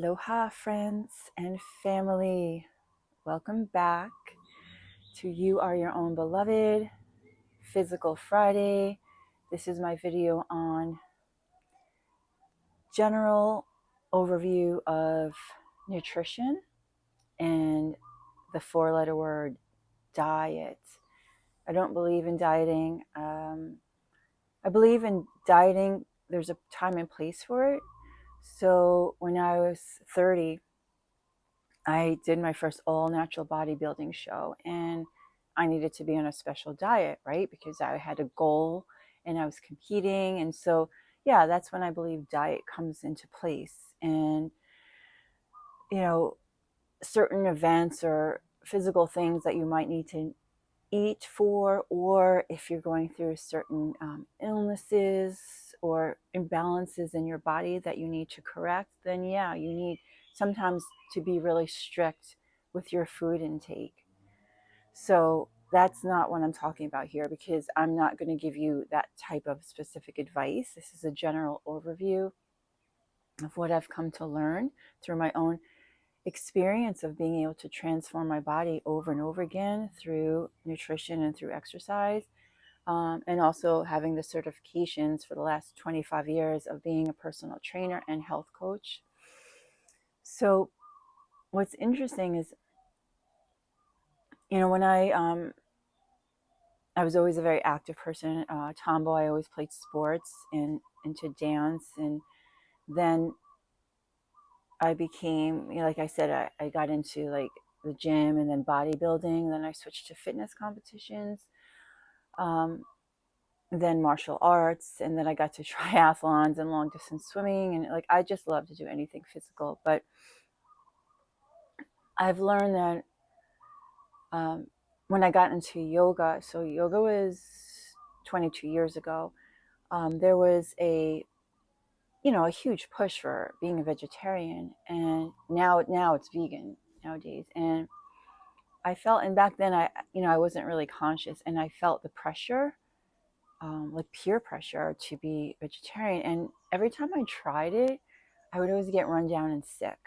Aloha, friends and family. Welcome back to You Are Your Own Beloved Physical Friday. This is my video on general overview of nutrition and the four-letter word diet. I don't believe in dieting. I believe in dieting. There's a time and place for it. So when I was 30, I did my first all natural bodybuilding show, and I needed to be on a special diet, right? Because I had a goal and I was competing. And so, yeah, that's when I believe diet comes into place. And, certain events or physical things that you might need to eat for, or if you're going through certain illnesses or imbalances in your body that you need to correct, then yeah, you need sometimes to be really strict with your food intake. So that's not what I'm talking about here, because I'm not going to give you that type of specific advice. This is a general overview of what I've come to learn through my own experience of being able to transform my body over and over again through nutrition and through exercise, and also having the certifications for the last 25 years of being a personal trainer and health coach. So what's interesting is, when I was always a very active person, tomboy. I always played sports and into dance, and then I became, like I said, I got into like the gym and then bodybuilding. Then I switched to fitness competitions, then martial arts, and then I got to triathlons and long distance swimming. And like, I just love to do anything physical. But I've learned that when I got into yoga, so yoga was 22 years ago, there was a huge push for being a vegetarian, and now it's vegan nowadays. And I felt, and back then I wasn't really conscious, and I felt the pressure, like peer pressure, to be vegetarian. And every time I tried it, I would always get run down and sick.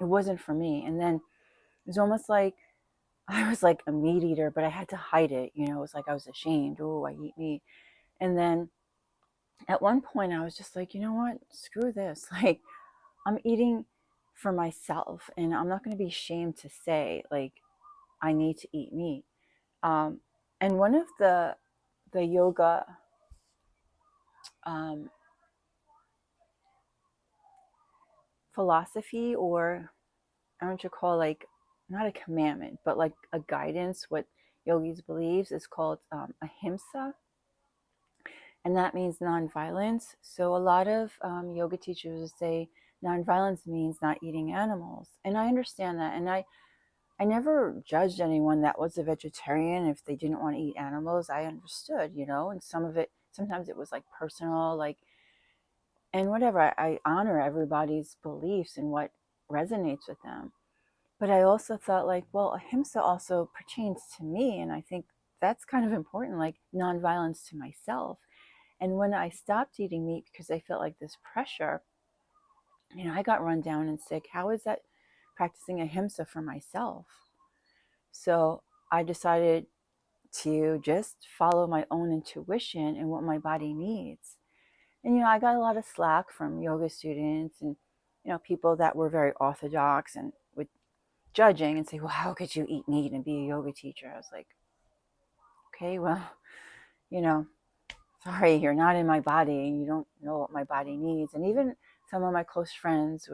It wasn't for me. And then it was almost like I was like a meat eater, but I had to hide it. It was like I was ashamed. Oh, I eat meat. And then at one point I was just like, you know what? Screw this. Like, I'm eating for myself, and I'm not going to be ashamed to say, like, I need to eat meat. And one of the yoga philosophy, or I don't know what you call, like, not a commandment, but like a guidance, what yogis believes is called ahimsa, and that means nonviolence. So a lot of yoga teachers say nonviolence means not eating animals, and I understand that, and I never judged anyone that was a vegetarian if they didn't want to eat animals. I understood, and sometimes it was like personal, like, and whatever. I honor everybody's beliefs and what resonates with them. But I also thought, like, well, ahimsa also pertains to me. And I think that's kind of important, like nonviolence to myself. And when I stopped eating meat because I felt like this pressure, I got run down and sick. How is that practicing ahimsa for myself? So I decided to just follow my own intuition and what my body needs. And, I got a lot of slack from yoga students and, people that were very orthodox and would judging and say, well, how could you eat meat and be a yoga teacher? I was like, okay, well, you know, sorry, you're not in my body and you don't know what my body needs. And even some of my close friends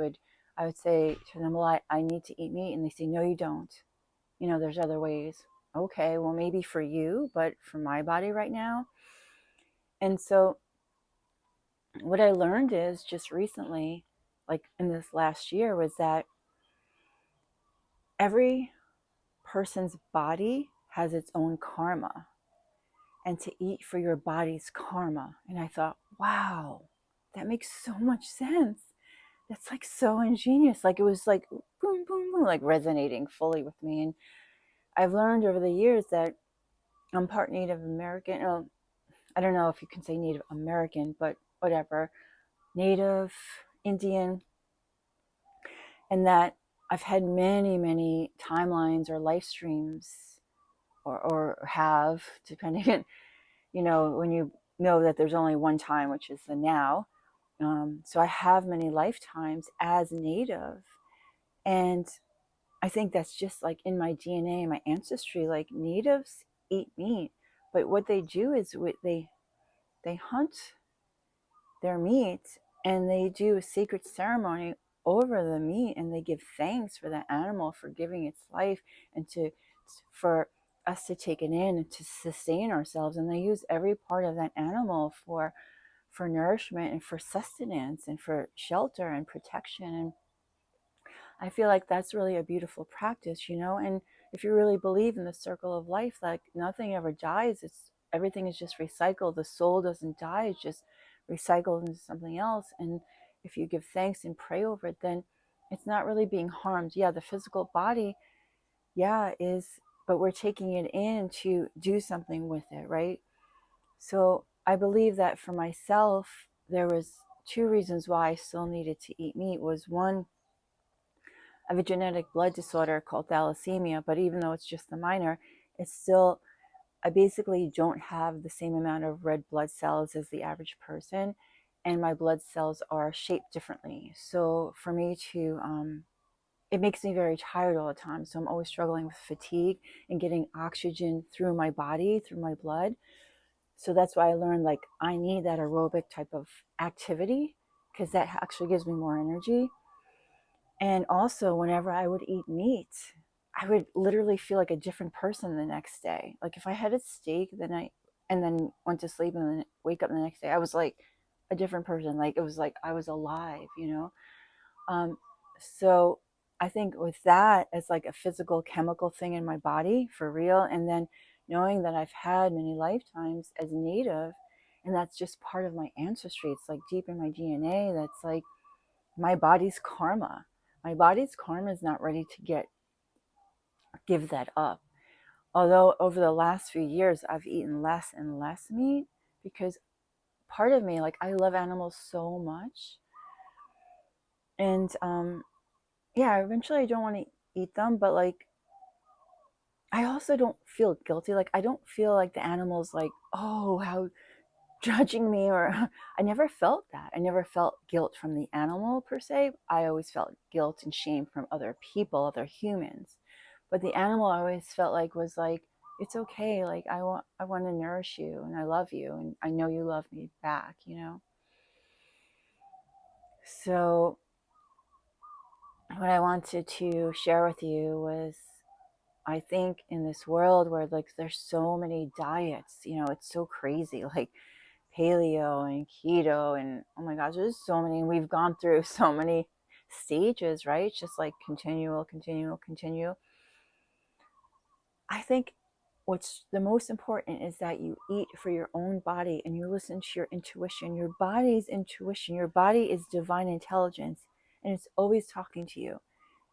I would say to them, well, I need to eat meat. And they say, no, you don't. There's other ways. Okay, well, maybe for you, but for my body right now. And so what I learned is just recently, like in this last year, was that every person's body has its own karma, and to eat for your body's karma. And I thought, wow, that makes so much sense. That's like so ingenious. Like, it was like boom, boom, boom, like resonating fully with me. And I've learned over the years that I'm part Native American. Oh, I don't know if you can say Native American, but whatever. Native, Indian, and that I've had many, many timelines or life streams, or have, depending on, when you know that there's only one time, which is the now. So I have many lifetimes as native. And I think that's just like in my DNA, my ancestry. Like, natives eat meat, but what they do is they hunt their meat, and they do a sacred ceremony over the meat, and they give thanks for that animal for giving its life, and for us to take it in and to sustain ourselves. And they use every part of that animal for nourishment and for sustenance and for shelter and protection. And I feel like that's really a beautiful practice, and if you really believe in the circle of life, like, nothing ever dies, it's everything is just recycled. The soul doesn't die, it's just recycled into something else. And if you give thanks and pray over it, then it's not really being harmed. Yeah, the physical body, yeah, is, but we're taking it in to do something with it, right? So I believe that for myself, there was two reasons why I still needed to eat meat. Was one, I have a genetic blood disorder called thalassemia, but even though it's just the minor, it's still, I basically don't have the same amount of red blood cells as the average person, and my blood cells are shaped differently. So for me to, it makes me very tired all the time. So I'm always struggling with fatigue and getting oxygen through my body, through my blood. So that's why I learned, like, I need that aerobic type of activity, because that actually gives me more energy. And also, whenever I would eat meat, I would literally feel like a different person the next day. Like, if I had a steak the night and then went to sleep and then wake up the next day, I was like a different person. Like, it was like I was alive. Um, so I think with that, it's like a physical chemical thing in my body for real. And then knowing that I've had many lifetimes as a native, and that's just part of my ancestry. It's like deep in my DNA. That's like my body's karma. My body's karma is not ready to give that up. Although over the last few years, I've eaten less and less meat, because part of me, like, I love animals so much. And yeah, eventually I don't want to eat them, but like, I also don't feel guilty. Like, I don't feel like the animals, like, oh, how judging me, or I never felt that. I never felt guilt from the animal per se. I always felt guilt and shame from other people, other humans. But the animal, I always felt like, was like, it's okay. Like, I want to nourish you, and I love you, and I know you love me back. So what I wanted to share with you was, I think in this world where, like, there's so many diets, it's so crazy, like paleo and keto, and oh my gosh, there's so many, and we've gone through so many stages, right? It's just like continue. I think what's the most important is that you eat for your own body and you listen to your intuition. Your body's intuition, your body is divine intelligence, and it's always talking to you,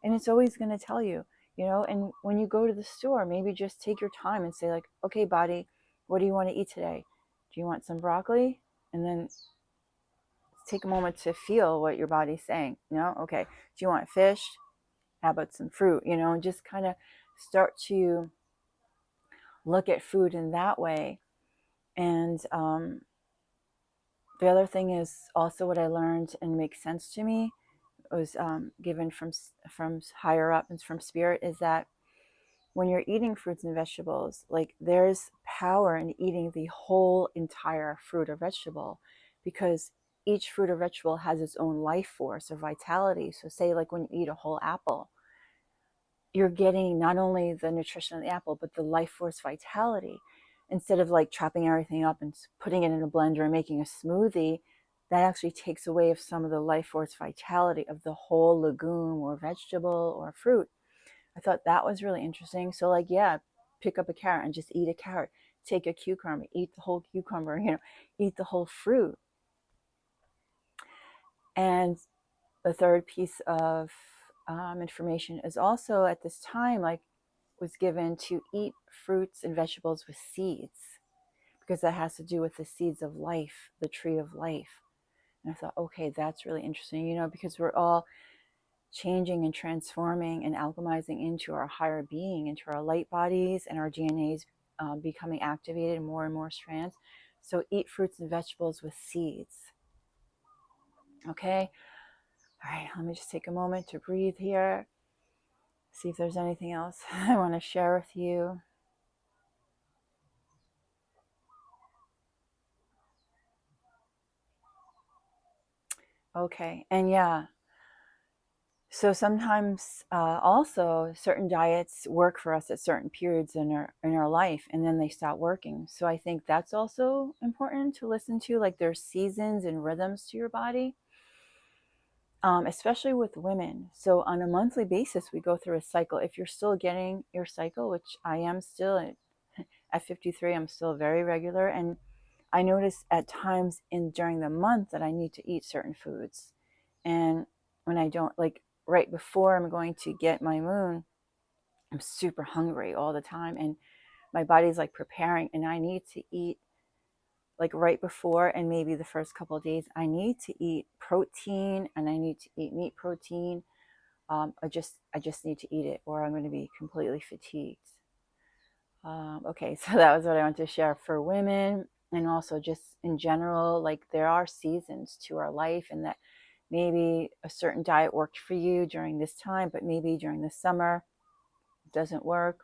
and it's always going to tell you. And when you go to the store, maybe just take your time and say, like, okay, body, what do you want to eat today? Do you want some broccoli? And then take a moment to feel what your body's saying. Okay, do you want fish? How about some fruit? And just kind of start to look at food in that way. And the other thing is also what I learned and makes sense to me, was given from higher up and from spirit, is that when you're eating fruits and vegetables, like, there's power in eating the whole entire fruit or vegetable, because each fruit or vegetable has its own life force or vitality. So say, like, when you eat a whole apple, you're getting not only the nutrition of the apple, but the life force vitality. Instead of like chopping everything up and putting it in a blender and making a smoothie, that actually takes away of some of the life force vitality of the whole legume or vegetable or fruit. I thought that was really interesting. So, like, yeah, pick up a carrot and just eat a carrot. Take a cucumber, eat the whole cucumber, eat the whole fruit. And the third piece of information is also, at this time, like, was given to eat fruits and vegetables with seeds, because that has to do with the seeds of life, the tree of life. And I thought, okay, that's really interesting, because we're all changing and transforming and alchemizing into our higher being, into our light bodies, and our DNAs becoming activated in more and more strands. So eat fruits and vegetables with seeds. Okay? All right, let me just take a moment to breathe here. See if there's anything else I want to share with you. Okay, and yeah, so sometimes also certain diets work for us at certain periods in our life, and then they stop working. So I think that's also important to listen to. Like there's seasons and rhythms to your body, especially with women. So on a monthly basis, we go through a cycle. If you're still getting your cycle, which I am still at 53, I'm still very regular, and I notice at times during the month that I need to eat certain foods, and when I don't, like right before I'm going to get my moon, I'm super hungry all the time, and my body's like preparing, and I need to eat like right before, and maybe the first couple of days I need to eat protein, and I need to eat meat protein. I just need to eat it, or I'm going to be completely fatigued. Okay, so that was what I wanted to share for women, and also just in general, like there are seasons to our life, and that maybe a certain diet worked for you during this time, but maybe during the summer it doesn't work.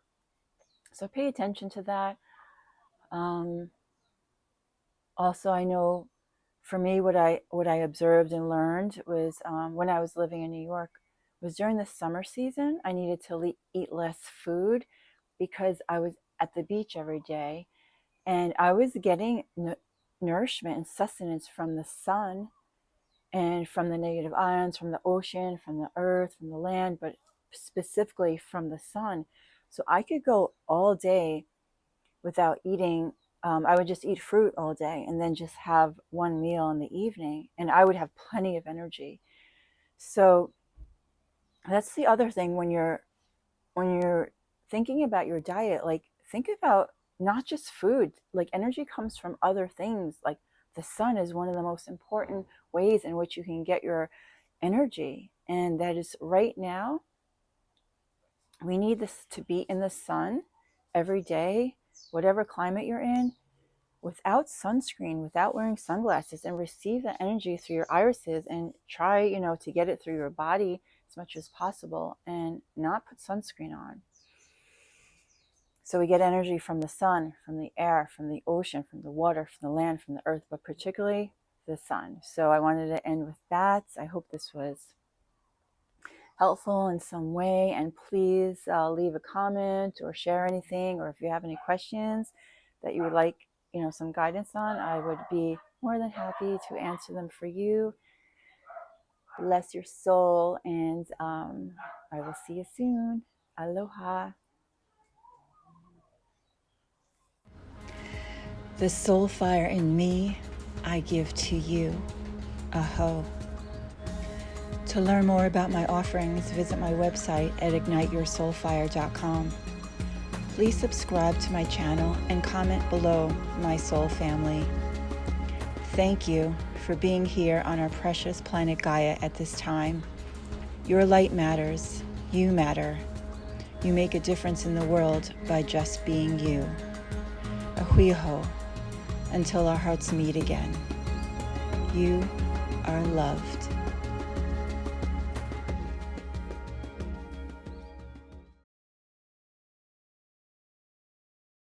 So pay attention to that. Also, I know for me, what I observed and learned was when I was living in New York, was during the summer season, I needed to eat less food because I was at the beach every day, and I was getting nourishment and sustenance from the sun and from the negative ions, from the ocean, from the earth, from the land, but specifically from the sun. So I could go all day without eating. I would just eat fruit all day and then just have one meal in the evening, and I would have plenty of energy. So that's the other thing when you're thinking about your diet, like think about not just food. Like energy comes from other things. Like the sun is one of the most important ways in which you can get your energy, and that is right now we need this to be in the sun every day, whatever climate you're in, without sunscreen, without wearing sunglasses, and receive that energy through your irises, and try, to get it through your body as much as possible, and not put sunscreen on. So we get energy from the sun, from the air, from the ocean, from the water, from the land, from the earth, but particularly the sun. So I wanted to end with that. I hope this was helpful in some way, and please leave a comment or share anything, or if you have any questions that you would like some guidance on, I would be more than happy to answer them for you. Bless your soul, and I will see you soon. Aloha. The soul fire in me, I give to you. Aho. To learn more about my offerings, visit my website at igniteyoursoulfire.com. Please subscribe to my channel and comment below, my soul family. Thank you for being here on our precious planet Gaia at this time. Your light matters. You matter. You make a difference in the world by just being you. Ahuiho, until our hearts meet again. You are loved.